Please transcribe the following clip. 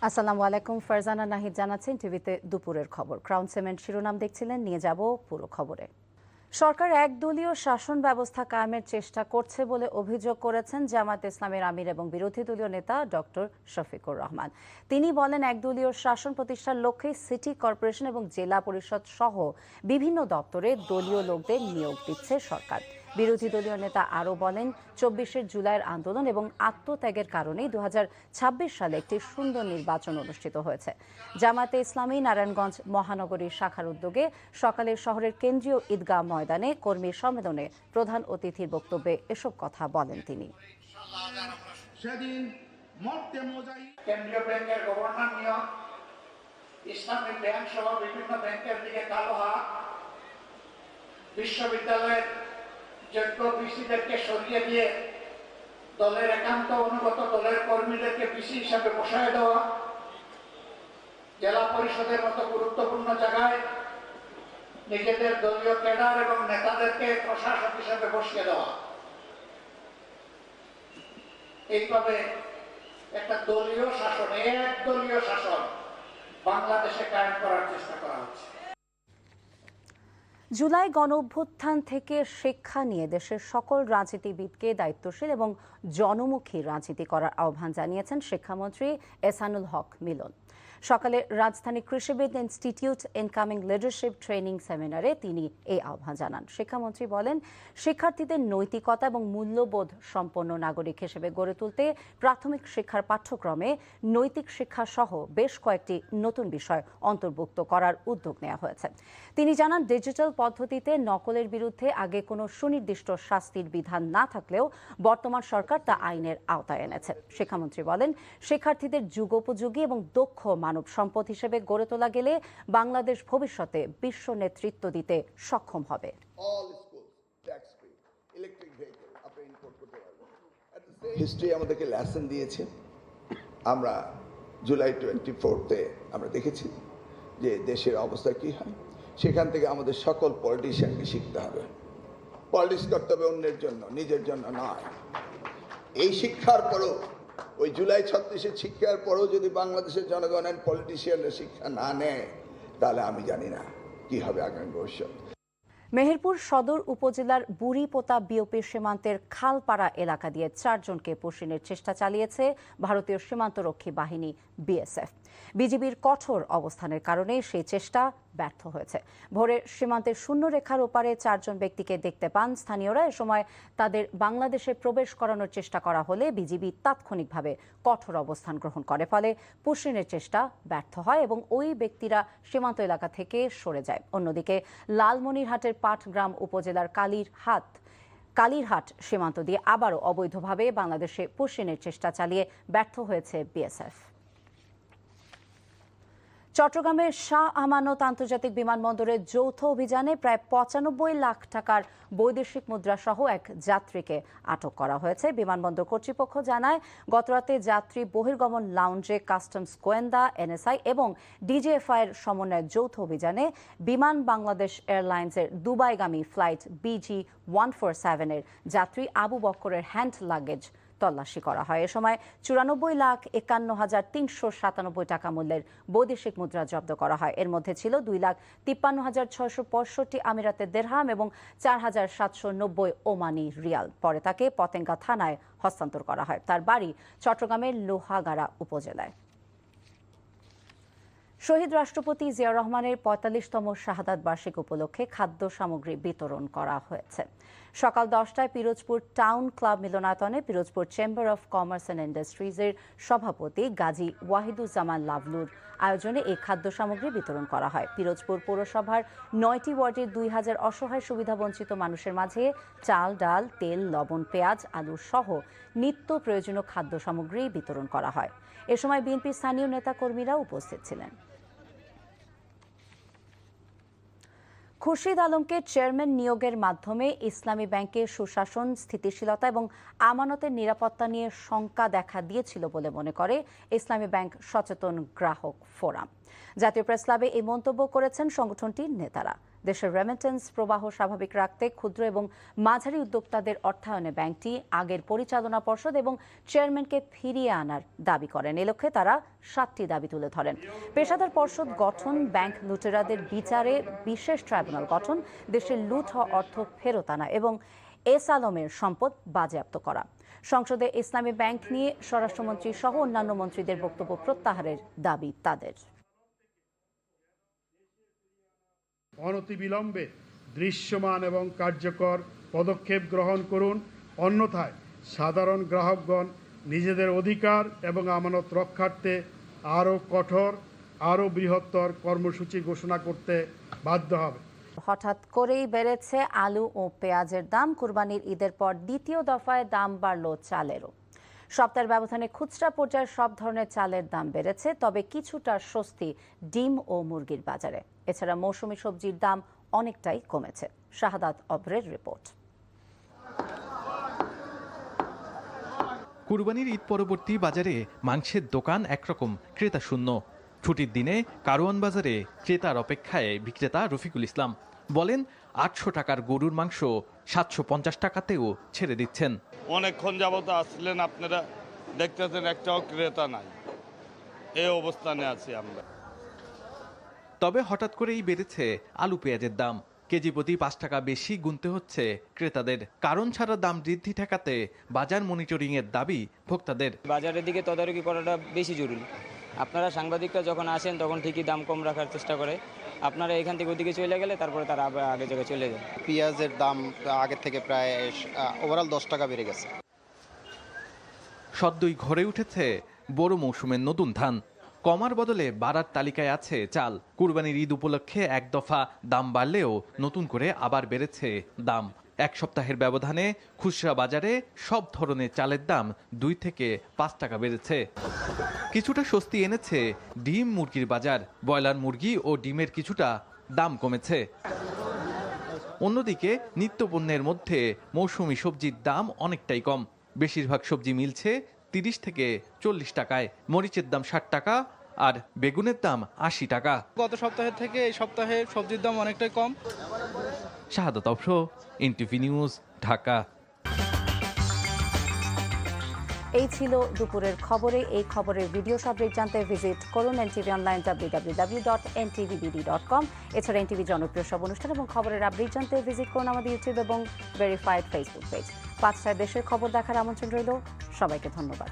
আসসালামু আলাইকুম। ফারজানা নাহিদ জানাচ্ছেন টিভিতে দুপুরের খবর। ক্রাউন সিমেন্ট শিরোনাম দেখছিলেন, নিয়ে যাব পুরো খবরে। সরকার একদলীয় শাসন ব্যবস্থা কায়েমের চেষ্টা করছে বলে অভিযোগ করেছেন জামায়াতে ইসলামীর আমির এবং বিরোধী দলীয় নেতা ডক্টর শফিকুর রহমান। তিনি বলেন, একদলীয় শাসন প্রতিষ্ঠার লক্ষ্যে সিটি কর্পোরেশন এবং জেলা পরিষদ সহ বিভিন্ন দপ্তরে দলীয় লোকদের নিয়োগ দিচ্ছে সরকার। বিরোধী দলীয় নেতা আরও বলেন, ২৪শে জুলাইয়ের আন্দোলন এবং আত্মত্যাগের কারণেই ২০২৬ সালে একটি সুন্দর নির্বাচন অনুষ্ঠিত হয়েছে। জামায়াতে ইসলামী নারায়ণগঞ্জ মহানগরী শাখার উদ্যোগে সকালে শহরের কেন্দ্রীয় ঈদগাহ ময়দানে কর্মী সম্মেলনে প্রধান অতিথির বক্তব্যে এসব কথা বলেন তিনি। কেন্দ্রীয় ব্যাংকের গভর্নর নিয়োগ, ইসলামী ব্যাংক সহ বিভিন্ন ব্যাংকের দিকে কালো হাত, বিশ্ববিদ্যালয়ের যোগ্য ভিসিদেরকে সরিয়ে দিয়ে দলের একান্ত অনুগত দলের কর্মীদেরকে ভিসি হিসাবে বসায় দেওয়া, জেলা পরিষদের মতো গুরুত্বপূর্ণ জায়গায় নিজেদের দলীয় ক্যাডার এবং নেতাদেরকে প্রশাসক হিসাবে বসিয়ে দেওয়া, এইভাবে একটা দলীয় শাসন, একদলীয় শাসন বাংলাদেশে কায়েম করার চেষ্টা করা হচ্ছে। জুলাই গণঅভ্যুত্থান থেকে শিক্ষা নিয়ে দেশের সকল রাজনীতিবিদকে দায়িত্বশীল এবং জনমুখী রাজনীতি করার আহ্বান জানিয়েছেন শিক্ষামন্ত্রী এহসানুল হক মিলন। সকালে রাজধানী কৃষিবিদ ইনস্টিটিউট ইনকামিং লিডারশিপ ট্রেনিং সেমিনারে তিনি এই আহ্বান জানান। শিক্ষামন্ত্রী বলেন, শিক্ষার্থীদের নৈতিকতা এবং মূল্যবোধ সম্পন্ন নাগরিক হিসেবে গড়ে তুলতে প্রাথমিক শিক্ষার পাঠ্যক্রমে নৈতিক শিক্ষা সহ বেশ কয়েকটি নতুন বিষয় অন্তর্ভুক্ত করার উদ্যোগ নেওয়া হয়েছে। তিনি জানান, ডিজিটাল পদ্ধতিতে নকলের বিরুদ্ধে আগে কোনো সুনির্দিষ্ট শাস্তির বিধান না থাকলেও বর্তমান সরকার তা আইনের আওতায় এনেছে। শিক্ষামন্ত্রী বলেন, শিক্ষার্থীদের যুগোপযোগী এবং দক্ষ মানব সম্পদ হিসেবে গড়ে তোলা গেলে বাংলাদেশ ভবিষ্যতে বিশ্ব নেতৃত্ব দিতে সক্ষম হবে। হিস্ট্রি আমাদেরকে লেসন দিয়েছে। আমরা জুলাই 24-তে আমরা দেখেছি যে দেশের অবস্থা কি হয়। সেখান থেকে আমাদের সকল পলিটিশিয়ানকে শিখতে হবে। পলিটিক্স করতে হবে অন্যের জন্য, নিজের জন্য নয়। এই শিক্ষার পরও, ওই জুলাই 36-এর শিক্ষার পরও যদি বাংলাদেশের জনগণের পলিটিশিয়ানরা শিক্ষা না নেয়, তাহলে আমি জানি না কি হবে আগামী ভবিষ্যৎ। মেহেরপুর সদর উপজেলার বুড়িপোতা বিওপি সীমান্তের খালপাড়া এলাকা দিয়ে 4 জনকে পশ্চিমের চেষ্টা চালিয়েছে ভারতীয় সীমান্তরক্ষী বাহিনী বিএসএফ। বিজিবির কঠোর অবস্থানের কারণে সেই চেষ্টা ব্যর্থ হয়েছে। ভোরে সীমান্তের শূন্যরেখার ওপারে 4 জন ব্যক্তিকে দেখতে পান স্থানীয়রা। এ সময় তাদের বাংলাদেশে প্রবেশ করানোর চেষ্টা করা হলে বিজিবি তাৎক্ষণিকভাবে কঠোর অবস্থান গ্রহণ করে। ফলে পুশিনের চেষ্টা ব্যর্থ হয় এবং ওই ব্যক্তিরা সীমান্ত এলাকা থেকে সরে যায়। অন্যদিকে লালমনিরহাটের পাটগ্রাম উপজেলার কালীরহাট সীমান্ত দিয়ে আবারও অবৈধভাবে বাংলাদেশে পুশিনের চেষ্টা চালিয়ে ব্যর্থ হয়েছে বিএসএফ। চট্টগ্রামের শাহ আমানত আন্তর্জাতিক বিমানবন্দরের যৌথ অভিযানে প্রায় ৯৫ লাখ টাকার বৈদেশিক মুদ্রা সহ এক যাত্রীকে আটক করা হয়েছে। বিমানবন্দর কর্তৃপক্ষ জানায়, গতরাতে যাত্রী বহির্গমন লাউঞ্জে কাস্টমস গোয়েন্দা, এনএসআই এবং ডিজিএফআই এর সমন্বয়ে যৌথ অভিযানে বিমান বাংলাদেশ এয়ারলাইন্সের দুবাইগামী ফ্লাইট BG147 এর যাত্রী আবু বক্করের হ্যান্ড লাগেজ তল্লাশি করা হয়। এ সময় ৯৪,৫১,৩৯৭ টাকা মূল্যের বৈদেশিক মুদ্রা জব্দ করা হয়। এর মধ্যে ছিল ২,৫৩,৬৬৫ আমিরাতের দিরহাম এবং ৪,৭৯০ ওমানি রিয়াল। পরে তাকে পতেঙ্গা থানায় হস্তান্তর করা হয়। তার বাড়ি চট্টগ্রামের লোহাগাড়া উপজেলায়। শহীদ রাষ্ট্রপতি জিয়াউর রহমানের ৪৫তম শাহাদাত বার্ষিকী উপলক্ষে খাদ্য সামগ্রী বিতরণ করা হয়েছে। সকাল ১০টায় পিরোজপুর টাউন ক্লাব মিলনায়তনে Pirojpur chamber of commerce and ইন্ডাস্ট্রিজের সভাপতি গাজী ওয়াহিদুজ্জামান লাভলুর আয়োজনে এই খাদ্য সামগ্রী বিতরণ করা হয়। পিরোজপুর পৌরসভার ৯টি ওয়ার্ডের ২,০০০ অসহায় সুবিধাবঞ্চিত মানুষের মাঝে চাল, ডাল, তেল, লবণ, পেঁয়াজ, আলু সহ নিত্য প্রয়োজনীয় খাদ্য সামগ্রী বিতরণ করা হয়। এ সময় বিএনপির স্থানীয় নেতাকর্মীরা উপস্থিত ছিলেন। খুরশিদ আলমকে চেয়ারম্যান নিয়োগের মাধ্যমে ইসলামী ব্যাংকের সুশাসন, স্থিতিশীলতা এবং আমানতের নিরাপত্তা নিয়ে শঙ্কা দেখা দিয়েছিল বলে মনে করে ইসলামী ব্যাংক সচেতন গ্রাহক ফোরাম। জাতীয় প্রেস ক্লাবে এই মন্তব্য করেছেন সংগঠনটির নেতারা। দেশের রেমিটেন্স প্রবাহ স্বাভাবিক রাখতে ক্ষুদ্র এবং মাঝারি উদ্যোক্তাদের অর্থায়নে ব্যাংকটি আগের পরিচালনা পর্ষদ এবং চেয়ারম্যানকে ফিরিয়ে আনার দাবি করেন। এ লক্ষ্যে তারা 7টি দাবি তুলে ধরেন। পেশাদার পর্ষদ গঠন, ব্যাংক লুটেরাদের বিচারে বিশেষ ট্রাইব্যুনাল গঠন, দেশের লুট হওয়া অর্থ ফেরত আনা এবং এস আলমের সম্পদ বাজেয়াপ্ত করা। সংসদে ইসলামী ব্যাংক নিয়ে স্বরাষ্ট্রমন্ত্রী সহ অন্যান্য মন্ত্রীদের বক্তব্য প্রত্যাহারের দাবি তাদের। অনতিবিলম্বে দৃশ্যমান এবং কার্যকর পদক্ষেপ গ্রহণ করুন, অন্যথায় সাধারণ গ্রাহকগণ নিজেদের অধিকার এবং আমানত রক্ষার্থে আরও কঠোর, আরও বৃহত্তর কর্মসূচি ঘোষণা করতে বাধ্য হবে। হঠাৎ করেই বেড়েছে আলু ও পেঁয়াজের দাম। কুরবানির ঈদের পর দ্বিতীয় দফায় দাম বাড়ল চালেরও। সপ্তাহের ব্যবধানে খুচরা পর্যায়ে সব ধরনের চালের দাম বেড়েছে, তবে কিছুটা স্বস্তি ডিম ও মুরগির বাজারে। এছাড়া মৌসুমী সবজির দাম অনেকটাই কমেছে। শাহাদাত অব্রের রিপোর্ট। কুরবানির ঈদ পরবর্তী বাজারে মাংসের দোকান একরকম ক্রেতা শূন্য। ছুটির দিনে কারওয়ান বাজারে ক্রেতার অপেক্ষায় বিক্রেতা রফিকুল ইসলাম বলেন, 800 টাকার গরুর মাংস 750 টাকাতেও ছেড়ে দিচ্ছেন। অনেকক্ষণ যাবত আসলেন, আপনারা দেখতেছেন একটাও ক্রেতা নাই, এই অবস্থানে আছি আমরা। তবে হঠাৎ করেই বেড়েছে আলু পেঁয়াজের দাম। কেজি প্রতি 5 টাকা বেশি গুনতে হচ্ছে ক্রেতাদের। কারণ ছাড়া দাম বৃদ্ধি ঠেকাতে বাজার মনিটরিংয়ের দাবি ভোক্তাদের। বাজারের দিকে তদারকি করাটা বেশি জরুরি। আপনারা সাংবাদিকরা যখন আসেন তখন ঠিকই দাম কম রাখার চেষ্টা করে, আপনারা এখান থেকে ওদিকে চলে গেলে তারপরে তারা আবার আগে জায়গায় চলে যায়। পেঁয়াজের দাম আগের থেকে প্রায় ওভারঅল 10 টাকা বেড়ে গেছে। সদ্যই ঘরে উঠেছে বড় মৌসুমের নতুন ধান। কমার বদলে বাড়ার তালিকায় আছে চাল। কুরবানির ঈদ উপলক্ষে এক দফা দাম বাড়লেও নতুন করে আবার বেড়েছে দাম। এক সপ্তাহের ব্যবধানে খুচরা বাজারে সব ধরনের চালের দাম 2 থেকে 5 টাকা বেড়েছে। কিছুটা স্বস্তি এনেছে ডিম মুরগির বাজার। ব্রয়লার মুরগি ও ডিমের কিছুটা দাম কমেছে। অন্যদিকে নিত্যপণ্যের মধ্যে মৌসুমী সবজির দাম অনেকটাই কম। বেশিরভাগ সবজি মিলছে 30 থেকে 40 টাকায়। মরিচের দাম 60 টাকা আর বেগুনের দাম 80 টাকা। গত সপ্তাহের থেকে এই সপ্তাহে সবজির দাম অনেকটাই কম। শাহাদাত অফর, এনটিভি নিউজ, ঢাকা। এই ছিল দুপুরের খবরে। এই খবরের ভিডিও সাবজেক্ট জানতে ভিজিট করুন এনটিভি অনলাইন www.ntvbd.com। এছাড়া এনটিভি জনপ্রিয় সব অনুষ্ঠান এবং খবরের আপডেট জানতে ভিজিট করুন আমাদের ইউটিউব এবং ভেরিফাইড ফেসবুক পেজ। 5টায় দেশের খবর দেখার আমন্ত্রণ রইল। সবাইকে ধন্যবাদ।